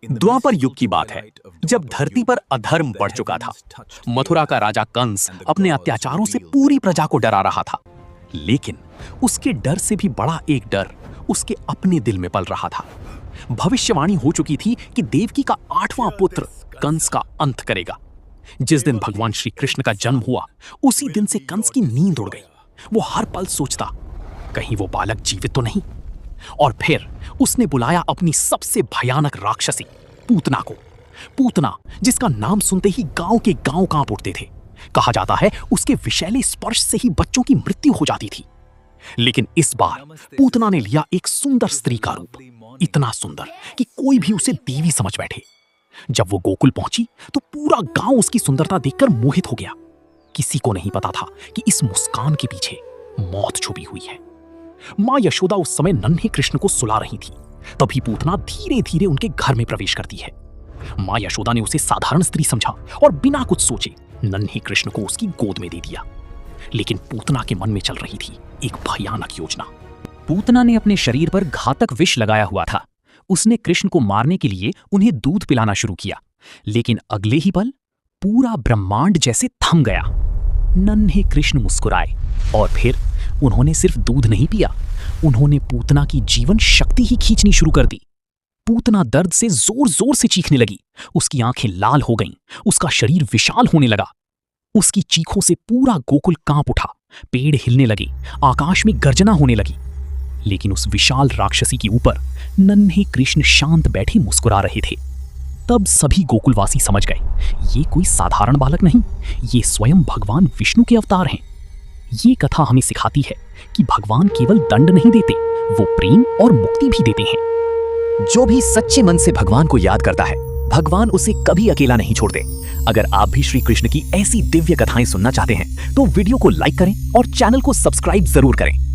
द्वापर युग की बात है, जब धरती पर अधर्म बढ़ चुका था। मथुरा का राजा कंस अपने अत्याचारों से पूरी प्रजा को डरा रहा था, लेकिन उसके डर से भी बड़ा एक डर उसके अपने दिल में पल रहा था। भविष्यवाणी हो चुकी थी कि देवकी का 8वां पुत्र कंस का अंत करेगा। जिस दिन भगवान श्री कृष्ण का जन्म हुआ, उसी दिन से कंस की नींद उड़ गई। वो हर पल सोचता, कहीं वो बालक जीवित तो नहीं। और फिर उसने बुलाया अपनी सबसे भयानक राक्षसी पूतना को। पूतना, जिसका नाम सुनते ही गांव के गांव कांप उठते थे। कहा जाता है उसके विषैले स्पर्श से ही बच्चों की मृत्यु हो जाती थी। लेकिन इस बार पूतना ने लिया एक सुंदर स्त्री का रूप, इतना सुंदर कि कोई भी उसे देवी समझ बैठे। जब वो गोकुल पहुंची तो पूरा गांव उसकी सुंदरता देखकर मोहित हो गया। किसी को नहीं पता था कि इस मुस्कान के पीछे मौत छुपी हुई है। मां यशोदा उस समय नन्हे कृष्ण को सुला रही थी। तभी पूतना धीरे धीरे उनके घर में प्रवेश करती है। मां यशोदा ने उसे साधारण स्त्री समझा और बिना कुछ सोचे नन्हे कृष्ण को उसकी गोद में दे दिया। लेकिन पूतना के मन में चल रही थी एक भयानक योजना। पूतना ने अपने शरीर पर घातक विष लगाया हुआ था। उसने कृष्ण को मारने के लिए उन्हें दूध पिलाना शुरू किया, लेकिन अगले ही पल पूरा ब्रह्मांड जैसे थम गया। नन्हे कृष्ण मुस्कुराए और फिर उन्होंने सिर्फ दूध नहीं पिया, उन्होंने पूतना की जीवन शक्ति ही खींचनी शुरू कर दी। पूतना दर्द से जोर जोर से चीखने लगी। उसकी आंखें लाल हो गईं, उसका शरीर विशाल होने लगा। उसकी चीखों से पूरा गोकुल कांप उठा, पेड़ हिलने लगे, आकाश में गर्जना होने लगी। लेकिन उस विशाल राक्षसी के ऊपर नन्हे कृष्ण शांत बैठे मुस्कुरा रहे थे। तब सभी गोकुलवासी समझ गए, ये कोई साधारण बालक नहीं, ये स्वयं भगवान विष्णु के अवतार हैं। ये कथा हमें सिखाती है कि भगवान केवल दंड नहीं देते, वो प्रेम और मुक्ति भी देते हैं। जो भी सच्चे मन से भगवान को याद करता है, भगवान उसे कभी अकेला नहीं छोड़ते। अगर आप भी श्री कृष्ण की ऐसी दिव्य कथाएं सुनना चाहते हैं तो वीडियो को लाइक करें और चैनल को सब्सक्राइब जरूर करें।